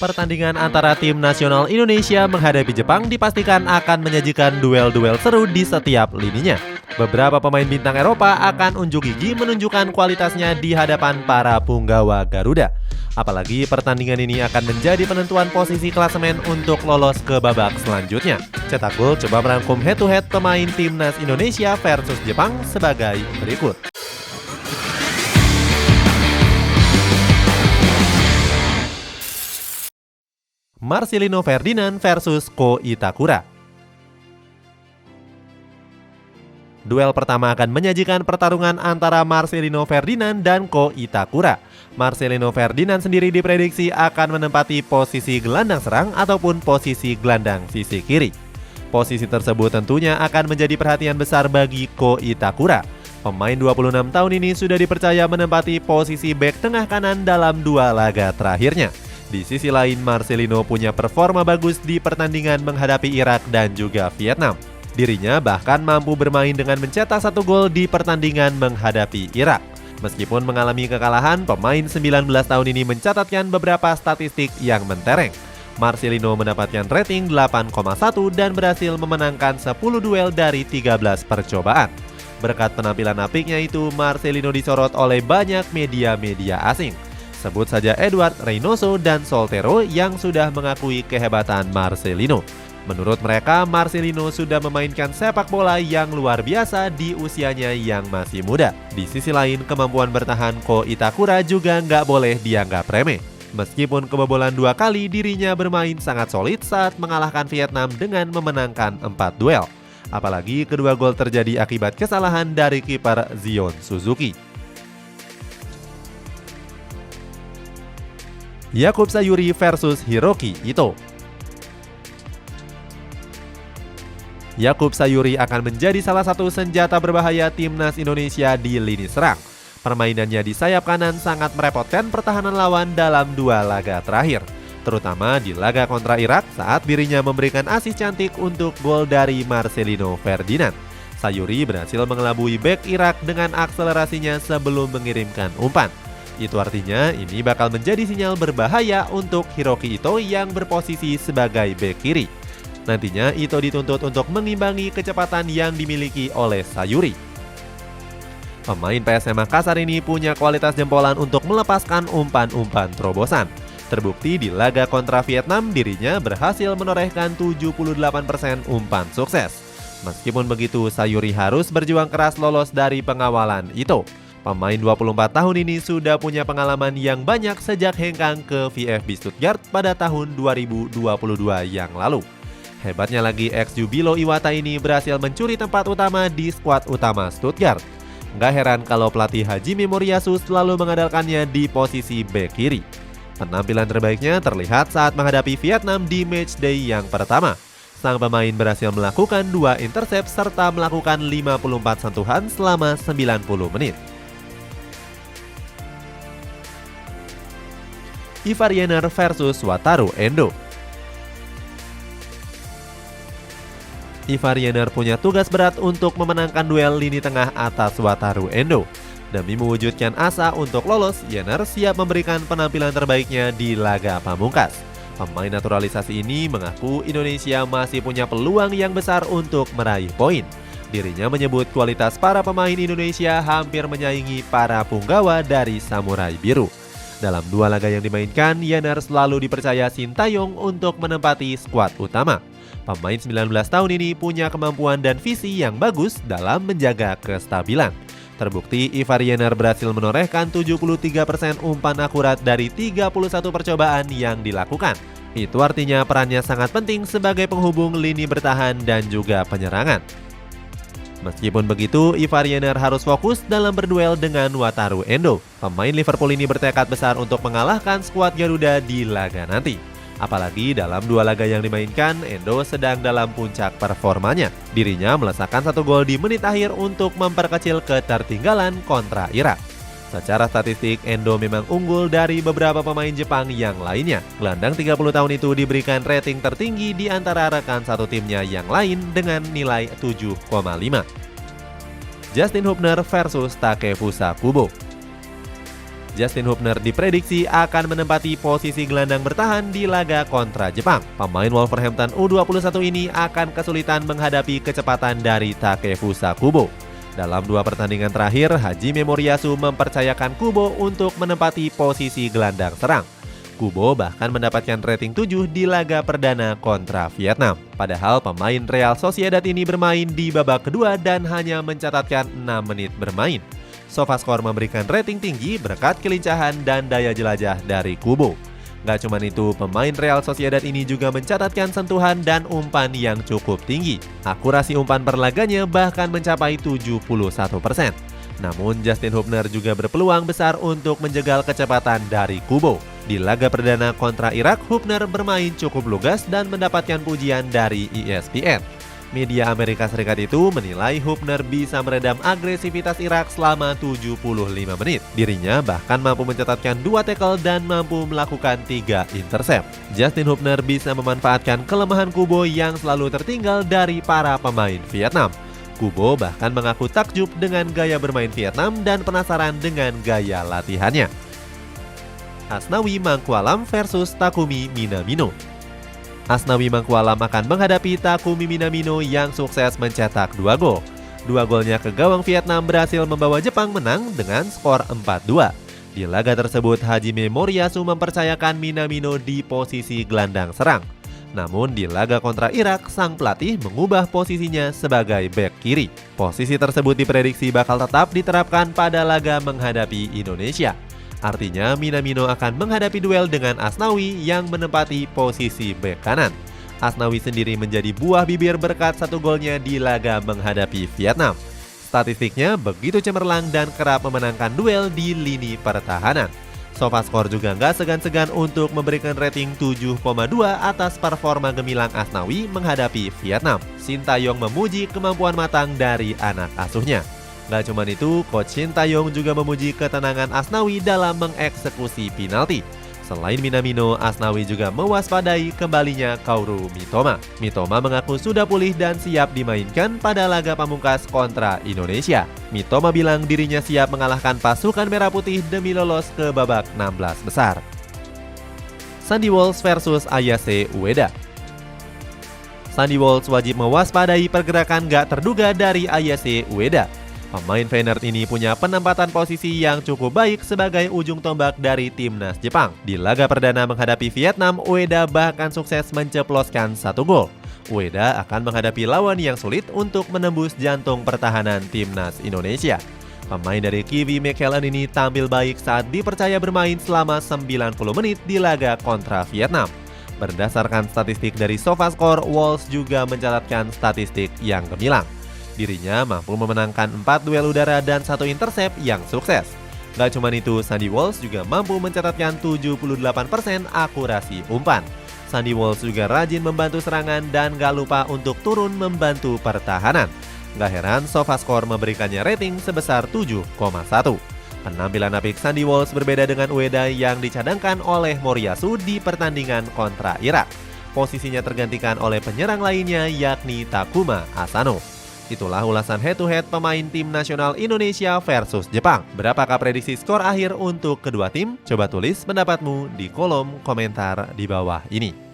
Pertandingan antara tim nasional Indonesia menghadapi Jepang dipastikan akan menyajikan duel-duel seru di setiap lininya. Beberapa pemain bintang Eropa akan unjuk gigi menunjukkan kualitasnya di hadapan para punggawa Garuda. Apalagi pertandingan ini akan menjadi penentuan posisi klasemen untuk lolos ke babak selanjutnya. Cetak Gol coba merangkum head-to-head pemain timnas Indonesia versus Jepang sebagai berikut. Marcelino Ferdinand versus Ko Itakura. Duel pertama akan menyajikan pertarungan antara Marcelino Ferdinand dan Ko Itakura. Marcelino Ferdinand sendiri diprediksi akan menempati posisi gelandang serang ataupun posisi gelandang sisi kiri. Posisi tersebut tentunya akan menjadi perhatian besar bagi Ko Itakura. Pemain 26 tahun ini sudah dipercaya menempati posisi bek tengah kanan dalam 2 laga terakhirnya. Di sisi lain, Marcelino punya performa bagus di pertandingan menghadapi Irak dan juga Vietnam. Dirinya bahkan mampu bermain dengan mencetak 1 gol di pertandingan menghadapi Irak. Meskipun mengalami kekalahan, pemain 19 tahun ini mencatatkan beberapa statistik yang mentereng. Marcelino mendapatkan rating 8,1 dan berhasil memenangkan 10 duel dari 13 percobaan. Berkat penampilan apiknya itu, Marcelino disorot oleh banyak media-media asing. Sebut saja Edward Reynoso dan Soltero yang sudah mengakui kehebatan Marcelino. Menurut mereka, Marcelino sudah memainkan sepak bola yang luar biasa di usianya yang masih muda. Di sisi lain, kemampuan bertahan Ko Itakura juga nggak boleh dianggap remeh. Meskipun kebobolan 2 kali, dirinya bermain sangat solid saat mengalahkan Vietnam dengan memenangkan 4 duel. Apalagi kedua gol terjadi akibat kesalahan dari kiper Zion Suzuki. Yakub Sayuri versus Hiroki Ito. Yakub Sayuri akan menjadi salah satu senjata berbahaya timnas Indonesia di lini serang. Permainannya di sayap kanan sangat merepotkan pertahanan lawan dalam 2 laga terakhir, terutama di laga kontra Irak saat dirinya memberikan asis cantik untuk gol dari Marcelino Ferdinand. Sayuri berhasil mengelabui bek Irak dengan akselerasinya sebelum mengirimkan umpan. Itu artinya ini bakal menjadi sinyal berbahaya untuk Hiroki Ito yang berposisi sebagai bek kiri. Nantinya Ito dituntut untuk mengimbangi kecepatan yang dimiliki oleh Sayuri. Pemain PSM Makassar ini punya kualitas jempolan untuk melepaskan umpan-umpan terobosan. Terbukti di laga kontra Vietnam, dirinya berhasil menorehkan 78% umpan sukses. Meskipun begitu, Sayuri harus berjuang keras lolos dari pengawalan Ito. Pemain 24 tahun ini sudah punya pengalaman yang banyak sejak hengkang ke VfB Stuttgart pada tahun 2022 yang lalu. Hebatnya lagi, ex-Jubilo Iwata ini berhasil mencuri tempat utama di skuad utama Stuttgart. Nggak heran kalau pelatih Hajime Moriyasu selalu mengandalkannya di posisi bek kiri. Penampilan terbaiknya terlihat saat menghadapi Vietnam di matchday yang pertama. Sang pemain berhasil melakukan 2 intercept serta melakukan 54 sentuhan selama 90 menit. Ivar Jenner versus Wataru Endo. Ivar Jenner punya tugas berat untuk memenangkan duel lini tengah atas Wataru Endo. Demi mewujudkan asa untuk lolos, Jenner siap memberikan penampilan terbaiknya di laga pamungkas. Pemain naturalisasi ini mengaku Indonesia masih punya peluang yang besar untuk meraih poin. Dirinya menyebut kualitas para pemain Indonesia hampir menyaingi para punggawa dari Samurai Biru. Dalam 2 laga yang dimainkan, Jenner selalu dipercaya Sintayong untuk menempati skuad utama. Pemain 19 tahun ini punya kemampuan dan visi yang bagus dalam menjaga kestabilan. Terbukti Ivar Jenner berhasil menorehkan 73% umpan akurat dari 31 percobaan yang dilakukan. Itu artinya perannya sangat penting sebagai penghubung lini bertahan dan juga penyerangan. Meskipun begitu, Ivar Jenner harus fokus dalam berduel dengan Wataru Endo. Pemain Liverpool ini bertekad besar untuk mengalahkan skuad Garuda di laga nanti. Apalagi dalam 2 laga yang dimainkan, Endo sedang dalam puncak performanya. Dirinya melesakkan 1 gol di menit akhir untuk memperkecil ketertinggalan kontra Irak. Secara statistik, Endo memang unggul dari beberapa pemain Jepang yang lainnya. Gelandang 30 tahun itu diberikan rating tertinggi di antara rekan satu timnya yang lain dengan nilai 7,5. Justin Hubner versus Takefusa Kubo. Justin Hubner diprediksi akan menempati posisi gelandang bertahan di laga kontra Jepang. Pemain Wolverhampton U21 ini akan kesulitan menghadapi kecepatan dari Takefusa Kubo. Dalam 2 pertandingan terakhir, Hajime Moriyasu mempercayakan Kubo untuk menempati posisi gelandang serang. Kubo bahkan mendapatkan rating 7 di laga perdana kontra Vietnam. Padahal pemain Real Sociedad ini bermain di babak kedua dan hanya mencatatkan 6 menit bermain. SofaScore memberikan rating tinggi berkat kelincahan dan daya jelajah dari Kubo. Gak cuma itu, pemain Real Sociedad ini juga mencatatkan sentuhan dan umpan yang cukup tinggi. Akurasi umpan per laganya bahkan mencapai 71%. Namun Justin Hubner juga berpeluang besar untuk menjegal kecepatan dari Kubo. Di laga perdana kontra Irak, Hubner bermain cukup lugas dan mendapatkan pujian dari ESPN. Media Amerika Serikat itu menilai Hubner bisa meredam agresivitas Irak selama 75 menit. Dirinya bahkan mampu mencatatkan 2 tackle dan mampu melakukan 3 intercept. Justin Hubner bisa memanfaatkan kelemahan Kubo yang selalu tertinggal dari para pemain Vietnam. Kubo bahkan mengaku takjub dengan gaya bermain Vietnam dan penasaran dengan gaya latihannya. Asnawi Mangkualam versus Takumi Minamino. Asnawi Mangkualam akan menghadapi Takumi Minamino yang sukses mencetak 2 gol. 2 golnya ke gawang Vietnam berhasil membawa Jepang menang dengan skor 4-2. Di laga tersebut, Hajime Moriyasu mempercayakan Minamino di posisi gelandang serang. Namun di laga kontra Irak, sang pelatih mengubah posisinya sebagai bek kiri. Posisi tersebut diprediksi bakal tetap diterapkan pada laga menghadapi Indonesia. Artinya Minamino akan menghadapi duel dengan Asnawi yang menempati posisi bek kanan. Asnawi sendiri menjadi buah bibir berkat 1 golnya di laga menghadapi Vietnam. Statistiknya begitu cemerlang dan kerap memenangkan duel di lini pertahanan. SofaScore juga nggak segan-segan untuk memberikan rating 7,2 atas performa gemilang Asnawi menghadapi Vietnam. Sintayong memuji kemampuan matang dari anak asuhnya. Gak cuma itu, Coach Sintayong juga memuji ketenangan Asnawi dalam mengeksekusi penalti. Selain Minamino, Asnawi juga mewaspadai kembalinya Kaoru Mitoma. Mitoma mengaku sudah pulih dan siap dimainkan pada laga pamungkas kontra Indonesia. Mitoma bilang dirinya siap mengalahkan pasukan merah putih demi lolos ke babak 16 besar. Sandy Walsh versus Ayase Ueda. Sandy Walsh wajib mewaspadai pergerakan gak terduga dari Ayase Ueda. Pemain Feyenoord ini punya penempatan posisi yang cukup baik sebagai ujung tombak dari timnas Jepang. Di laga perdana menghadapi Vietnam, Ueda bahkan sukses menceploskan 1 gol. Ueda akan menghadapi lawan yang sulit untuk menembus jantung pertahanan timnas Indonesia. Pemain dari Kiwi Mechelen ini tampil baik saat dipercaya bermain selama 90 menit di laga kontra Vietnam. Berdasarkan statistik dari SofaScore, Walsh juga mencatatkan statistik yang gemilang. Dirinya mampu memenangkan 4 duel udara dan 1 intercept yang sukses. Gak cuma itu, Sandy Walsh juga mampu mencatatkan 78% akurasi umpan. Sandy Walsh juga rajin membantu serangan dan gak lupa untuk turun membantu pertahanan. Gak heran SofaScore memberikannya rating sebesar 7,1. Penampilan apik Sandy Walsh berbeda dengan Ueda yang dicadangkan oleh Moriyasu di pertandingan kontra Irak. Posisinya tergantikan oleh penyerang lainnya yakni Takuma Asano. Itulah ulasan head-to-head pemain tim nasional Indonesia versus Jepang. Berapakah prediksi skor akhir untuk kedua tim? Coba tulis pendapatmu di kolom komentar di bawah ini.